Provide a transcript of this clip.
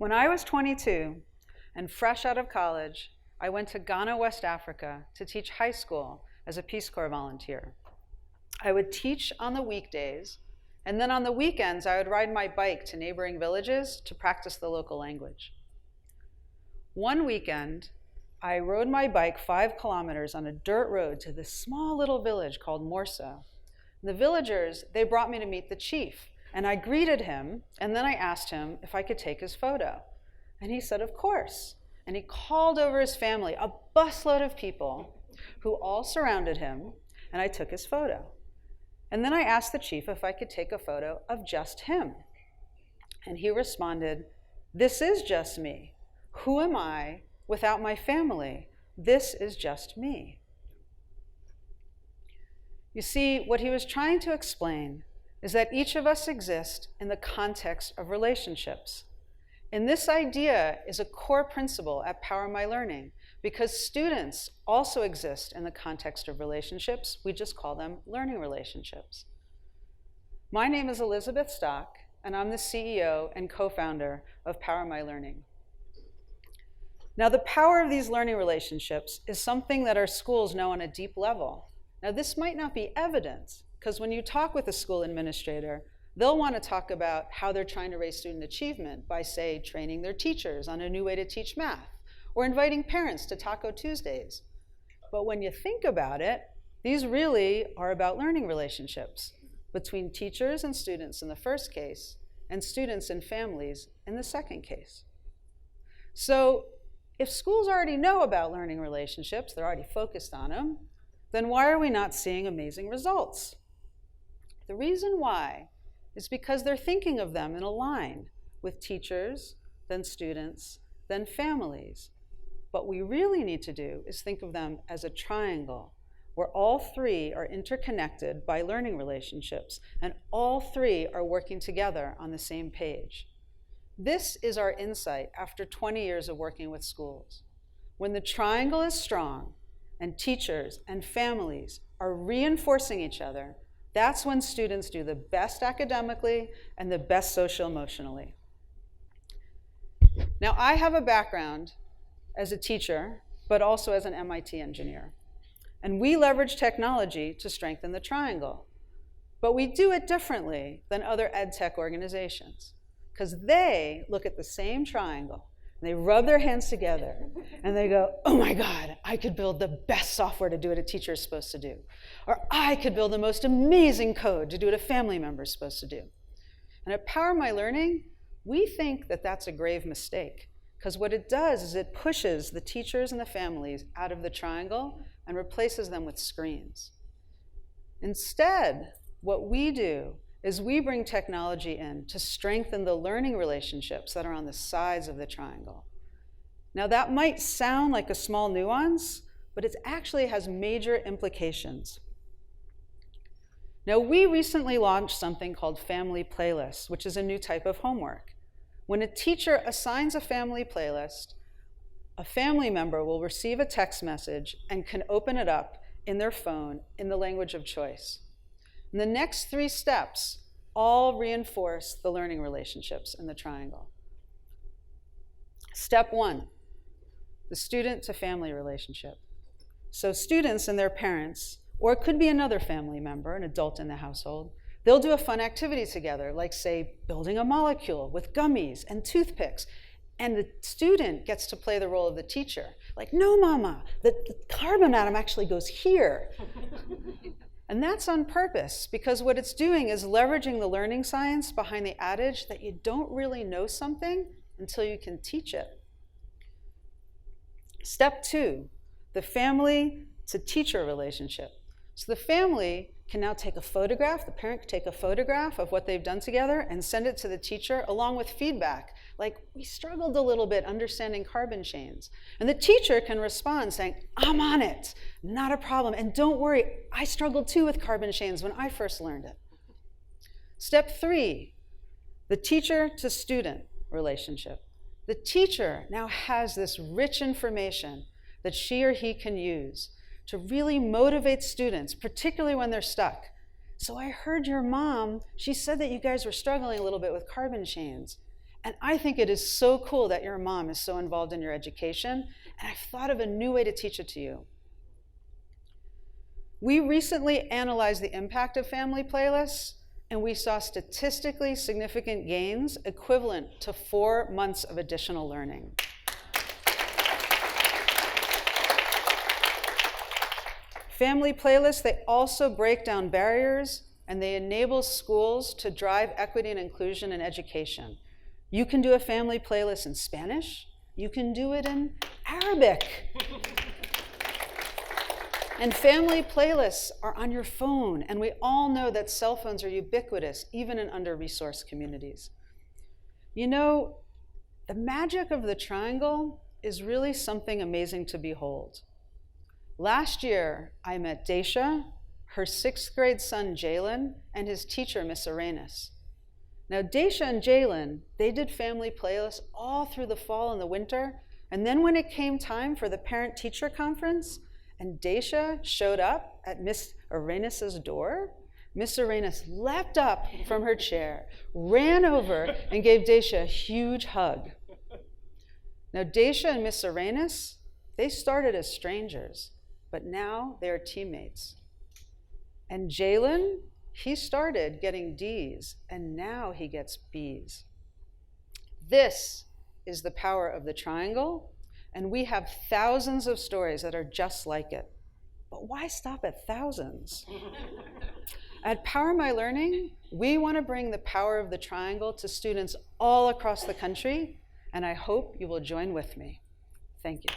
When I was 22 and fresh out of college, I went to Ghana, West Africa to teach high school as a Peace Corps volunteer. I would teach on the weekdays, and then on the weekends, I would ride my bike to neighboring villages to practice the local language. One weekend, I rode my bike 5 kilometers on a dirt road to this small little village called Morso. The villagers, they brought me to meet the chief, and I greeted him, and then I asked him if I could take his photo. And he said, of course. And he called over his family, a busload of people who all surrounded him, and I took his photo. And then I asked the chief if I could take a photo of just him. And he responded, this is just me. Who am I without my family? This is just me. You see, what he was trying to explain is that each of us exist in the context of relationships. And this idea is a core principle at PowerMyLearning because students also exist in the context of relationships. We just call them learning relationships. My name is Elizabeth Stock, and I'm the CEO and co-founder of PowerMyLearning. Now, the power of these learning relationships is something that our schools know on a deep level. Now, this might not be evident, because when you talk with a school administrator, they'll want to talk about how they're trying to raise student achievement by, say, training their teachers on a new way to teach math, or inviting parents to Taco Tuesdays. But when you think about it, these really are about learning relationships between teachers and students in the first case, and students and families in the second case. So, if schools already know about learning relationships, they're already focused on them, then why are we not seeing amazing results? The reason why is because they're thinking of them in a line with teachers, then students, then families. What we really need to do is think of them as a triangle where all 3 are interconnected by learning relationships and all 3 are working together on the same page. This is our insight after 20 years of working with schools. When the triangle is strong and teachers and families are reinforcing each other, that's when students do the best academically and the best social-emotionally. Now, I have a background as a teacher, but also as an MIT engineer. And we leverage technology to strengthen the triangle. But we do it differently than other ed tech organizations, because they look at the same triangle, and they rub their hands together, and they go, oh my God, I could build the best software to do what a teacher is supposed to do. Or I could build the most amazing code to do what a family member is supposed to do. And at PowerMyLearning, we think that that's a grave mistake, because what it does is it pushes the teachers and the families out of the triangle and replaces them with screens. Instead, what we do is we bring technology in to strengthen the learning relationships that are on the sides of the triangle. Now, that might sound like a small nuance, but it actually has major implications. Now, we recently launched something called Family Playlists, which is a new type of homework. When a teacher assigns a family playlist, a family member will receive a text message and can open it up in their phone in the language of choice. And the next 3 steps all reinforce the learning relationships in the triangle. Step 1, the student to family relationship. So students and their parents, or it could be another family member, an adult in the household, they'll do a fun activity together, like say building a molecule with gummies and toothpicks. And the student gets to play the role of the teacher. Like, no, mama, the carbon atom actually goes here. And that's on purpose, because what it's doing is leveraging the learning science behind the adage that you don't really know something until you can teach it. Step 2, the family to teacher relationship. So the family can now take a photograph, the parent can take a photograph of what they've done together and send it to the teacher along with feedback. Like, we struggled a little bit understanding carbon chains. And the teacher can respond saying, I'm on it, not a problem. And don't worry, I struggled too with carbon chains when I first learned it. Step 3, the teacher to student relationship. The teacher now has this rich information that she or he can use to really motivate students, particularly when they're stuck. So I heard your mom, she said that you guys were struggling a little bit with carbon chains. And I think it is so cool that your mom is so involved in your education, and I've thought of a new way to teach it to you. We recently analyzed the impact of family playlists, and we saw statistically significant gains equivalent to 4 months of additional learning. Family playlists, they also break down barriers, and they enable schools to drive equity and inclusion in education. You can do a family playlist in Spanish. You can do it in Arabic. And family playlists are on your phone, and we all know that cell phones are ubiquitous, even in under-resourced communities. You know, the magic of the triangle is really something amazing to behold. Last year, I met Daisha, her 6th grade son, Jalen, and his teacher, Miss Arenas. Now, Daisha and Jalen, they did family playlists all through the fall and the winter, and then when it came time for the parent-teacher conference, and Daisha showed up at Miss Arenas' door, Miss Arenas leapt up from her chair, ran over, and gave Daisha a huge hug. Now, Daisha and Miss Arenas, they started as strangers, but now they are teammates. And Jalen, he started getting D's, and now he gets B's. This is the power of the triangle, and we have thousands of stories that are just like it. But why stop at thousands? At PowerMyLearning, we want to bring the power of the triangle to students all across the country, and I hope you will join with me. Thank you.